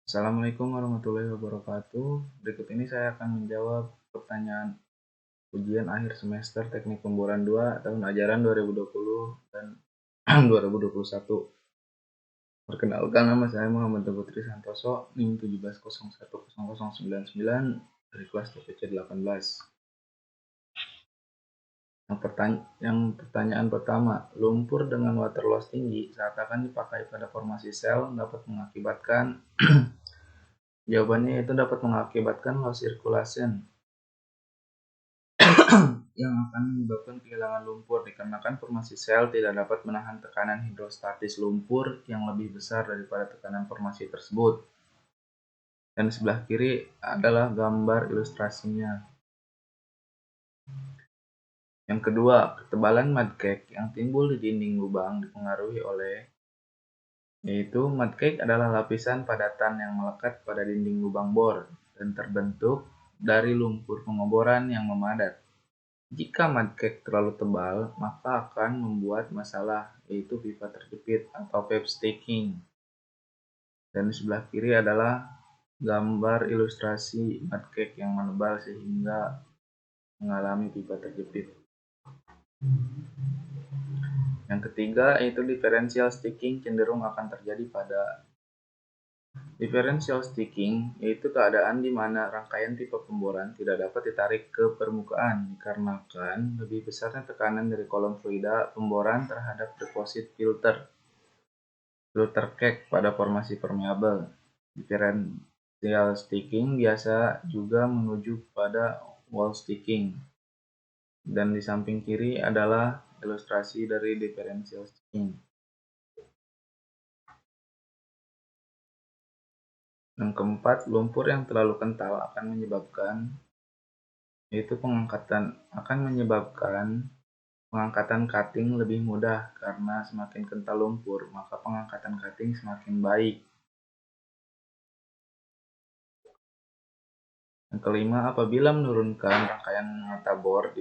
Assalamualaikum warahmatullahi wabarakatuh. Berikut ini saya akan menjawab pertanyaan ujian akhir semester Teknik Pemboran 2 tahun ajaran 2020 dan 2021. Perkenalkan, nama saya Muhammad Putri Santoso, NIM 17010099 dari kelas TPC 18. Pertanyaan pertama, lumpur dengan water loss tinggi saat akan dipakai pada formasi sel dapat mengakibatkan jawabannya itu dapat mengakibatkan loss circulation yang akan menyebabkan kehilangan lumpur dikarenakan formasi sel tidak dapat menahan tekanan hidrostatis lumpur yang lebih besar daripada tekanan formasi tersebut. Dan di sebelah kiri adalah gambar ilustrasinya. Yang kedua, ketebalan mud cake yang timbul di dinding lubang dipengaruhi oleh yaitu mud cake adalah lapisan padatan yang melekat pada dinding lubang bor dan terbentuk dari lumpur pengeboran yang memadat. Jika mud cake terlalu tebal, maka akan membuat masalah, yaitu pipa terjepit atau pipe sticking. Dan di sebelah kiri adalah gambar ilustrasi mud cake yang menebal sehingga mengalami pipa terjepit. Yang ketiga, yaitu differential sticking cenderung akan terjadi pada differential sticking, yaitu keadaan di mana rangkaian pipa pemboran tidak dapat ditarik ke permukaan dikarenakan lebih besarnya tekanan dari kolom fluida pemboran terhadap deposit filter cake pada formasi permeabel. Differential sticking biasa juga menuju pada wall sticking. Dan di samping kiri adalah ilustrasi dari differential sticking. Yang keempat, lumpur yang terlalu kental akan menyebabkan pengangkatan cutting lebih mudah karena semakin kental lumpur, maka pengangkatan cutting semakin baik. Yang kelima, apabila menurunkan rangkaian mata bor di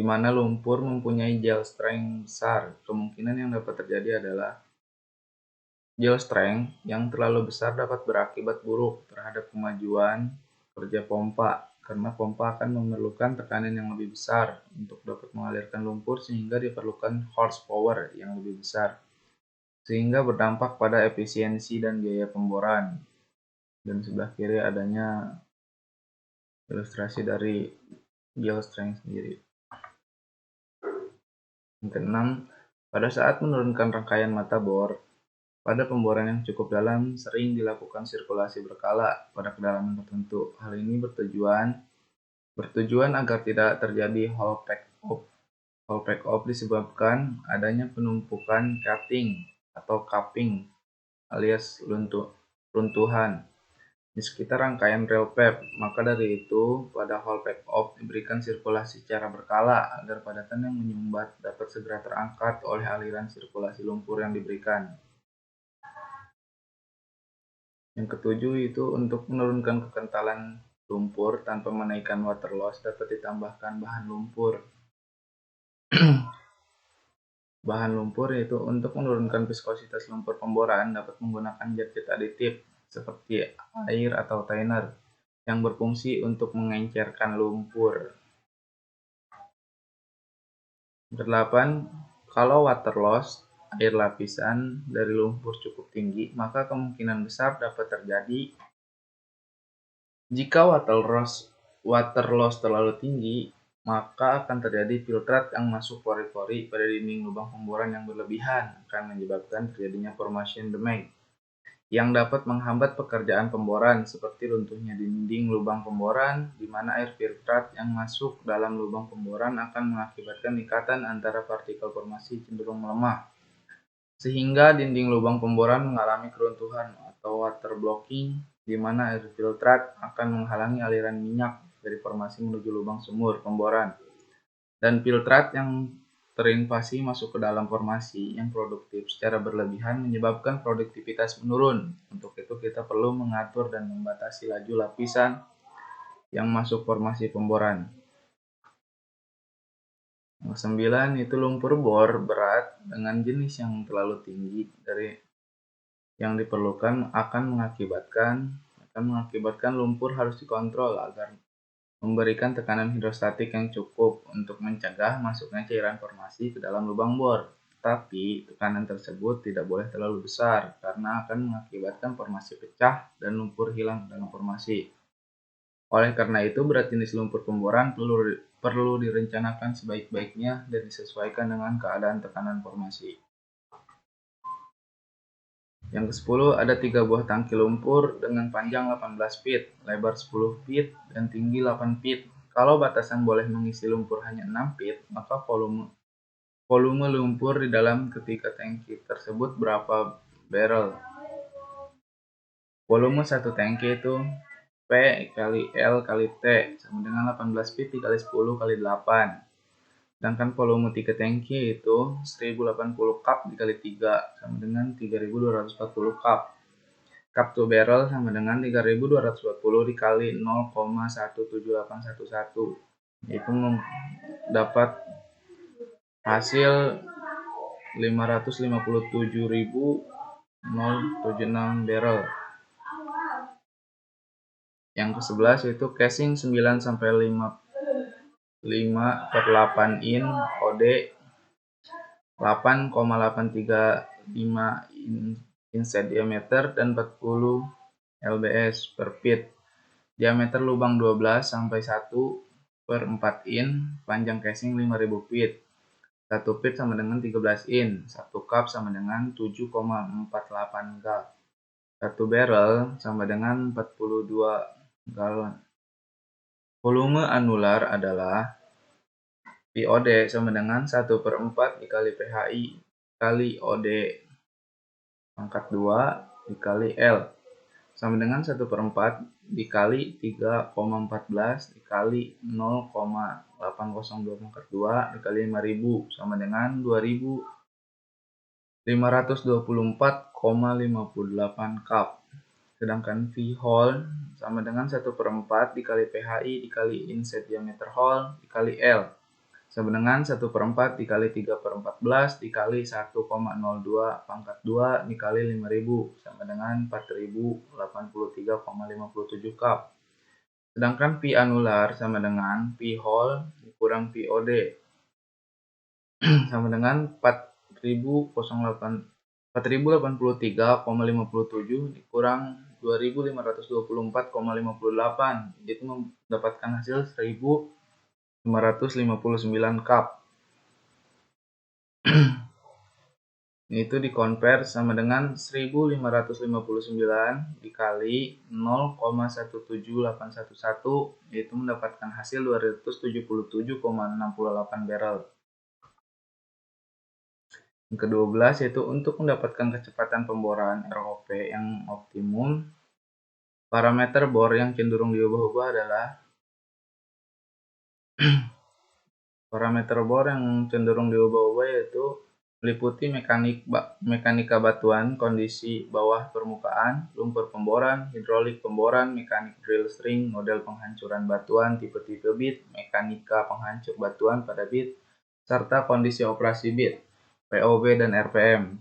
mana lumpur mempunyai gel strength besar, kemungkinan yang dapat terjadi adalah gel strength yang terlalu besar dapat berakibat buruk terhadap kemajuan kerja pompa, karena pompa akan memerlukan tekanan yang lebih besar untuk dapat mengalirkan lumpur sehingga diperlukan horsepower yang lebih besar, sehingga berdampak pada efisiensi dan biaya pemboran. Dan sebelah kiri adanya ilustrasi dari gel strength sendiri. Yang keenam, pada saat menurunkan rangkaian mata bor pada pemboran yang cukup dalam, sering dilakukan sirkulasi berkala pada kedalaman tertentu. Hal ini bertujuan agar tidak terjadi hole pack off. Hole pack off disebabkan adanya penumpukan cutting atau cupping alias runtuhan di sekitar rangkaian rel pep. Maka dari itu, pada hole pack off diberikan sirkulasi secara berkala agar padatan yang menyumbat dapat segera terangkat oleh aliran sirkulasi lumpur yang diberikan. Yang ketujuh itu untuk menurunkan kekentalan lumpur tanpa menaikkan water loss dapat ditambahkan bahan lumpur. Bahan lumpur yaitu untuk menurunkan viskositas lumpur pemboran dapat menggunakan zat-zat aditif seperti air atau thinner yang berfungsi untuk mengencerkan lumpur. 8. Kalau water loss air lapisan dari lumpur cukup tinggi, maka kemungkinan besar dapat terjadi jika water loss terlalu tinggi, maka akan terjadi filtrat yang masuk pori-pori pada dinding lubang pemboran yang berlebihan akan menyebabkan terjadinya formation damage yang dapat menghambat pekerjaan pemboran seperti runtuhnya dinding lubang pemboran di mana air filtrat yang masuk dalam lubang pemboran akan mengakibatkan ikatan antara partikel formasi cenderung melemah sehingga dinding lubang pemboran mengalami keruntuhan atau water blocking di mana air filtrat akan menghalangi aliran minyak dari formasi menuju lubang sumur pemboran, dan filtrat yang terinvasi masuk ke dalam formasi yang produktif secara berlebihan menyebabkan produktivitas menurun. Untuk itu kita perlu mengatur dan membatasi laju lapisan yang masuk formasi pemboran. Yang 9 itu lumpur bor berat dengan jenis yang terlalu tinggi yang diperlukan akan mengakibatkan lumpur harus dikontrol agar memberikan tekanan hidrostatik yang cukup untuk mencegah masuknya cairan formasi ke dalam lubang bor. Tapi tekanan tersebut tidak boleh terlalu besar karena akan mengakibatkan formasi pecah dan lumpur hilang dalam formasi. Oleh karena itu, berat jenis lumpur pemboran perlu direncanakan sebaik-baiknya dan disesuaikan dengan keadaan tekanan formasi. Yang ke-10, ada 3 buah tangki lumpur dengan panjang 18 feet, lebar 10 feet, dan tinggi 8 feet. Kalau batasan boleh mengisi lumpur hanya 6 feet, maka volume lumpur di dalam ketiga tangki tersebut berapa barrel? Volume satu tangki itu P kali L kali T sama dengan 18 feet dikali 10 kali 8. Sedangkan volume 3 tangki itu 1080 cup dikali 3 sama dengan 3240 cup. Cup to barrel sama dengan 3240 dikali 0,17811, yaitu dapat hasil 557.076 barrel. Yang ke-11 yaitu casing 9 sampai 5/8 in OD 8,835 inch diameter dan 40 lbs per feet. Diameter lubang 12 sampai 1/4 in, panjang casing 5000 feet. 1 feet sama dengan 13 in, 1 cup sama dengan 7,48 gal. 1 barrel sama dengan 42 galon. Volume anular adalah POD sama dengan 1/4 dikali PHI kali OD pangkat 2 dikali L sama dengan 1/4 dikali 3,14 dikali 0,802 pangkat 2 dikali 5000 sama dengan 2524,58 cup. Sedangkan V hole sama dengan 1/4 dikali PHI dikali inset diameter hole dikali L sama dengan 1/4 dikali 3/14 dikali 1,02 pangkat 2 dikali 5000 sama dengan 4083,57 cup. Sedangkan P anular sama dengan P hole dikurang POD sama dengan 4083,57 dikurang 2524,58, itu mendapatkan hasil 1559 cup. Itu dikonvert sama dengan 1559 dikali 0,17811, yaitu mendapatkan hasil 277,68 barrel. Yang ke-12 yaitu untuk mendapatkan kecepatan pemboran ROP yang optimum, parameter bor yang cenderung diubah-ubah adalah parameter bor yang cenderung diubah-ubah yaitu meliputi mekanika batuan, kondisi bawah permukaan, lumpur pemboran, hidrolik pemboran, mekanik drill string, model penghancuran batuan, tipe-tipe bit, mekanika penghancur batuan pada bit, serta kondisi operasi bit, POB dan RPM.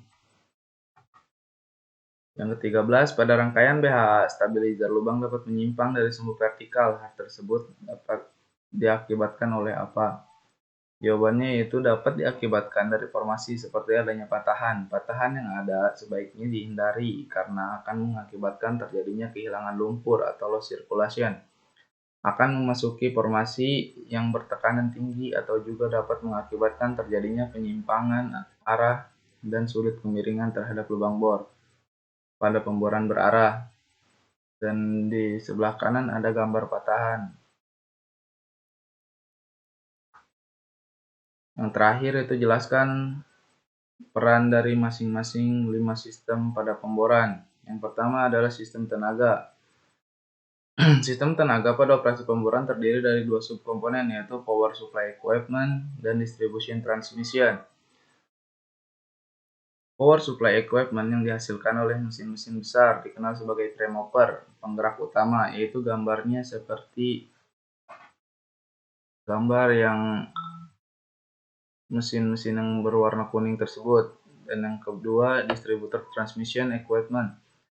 Yang ke-13, pada rangkaian BHA, stabilizer lubang dapat menyimpang dari sumbu vertikal. Hal tersebut dapat diakibatkan oleh apa? Jawabannya yaitu dapat diakibatkan dari formasi seperti adanya patahan. Patahan yang ada sebaiknya dihindari karena akan mengakibatkan terjadinya kehilangan lumpur atau loss circulation. Akan memasuki formasi yang bertekanan tinggi atau juga dapat mengakibatkan terjadinya penyimpangan arah dan sulit kemiringan terhadap lubang bor pada pemboran berarah. Dan di sebelah kanan ada gambar patahan. Yang terakhir itu jelaskan peran dari masing-masing 5 sistem pada pemboran. Yang pertama adalah sistem tenaga. Sistem tenaga pada operasi pemboran terdiri dari 2 subkomponen, yaitu power supply equipment dan distribution transmission. Power supply equipment yang dihasilkan oleh mesin-mesin besar dikenal sebagai premover, penggerak utama, yaitu gambarnya seperti gambar yang mesin-mesin yang berwarna kuning tersebut. Dan yang kedua, distributor transmission equipment.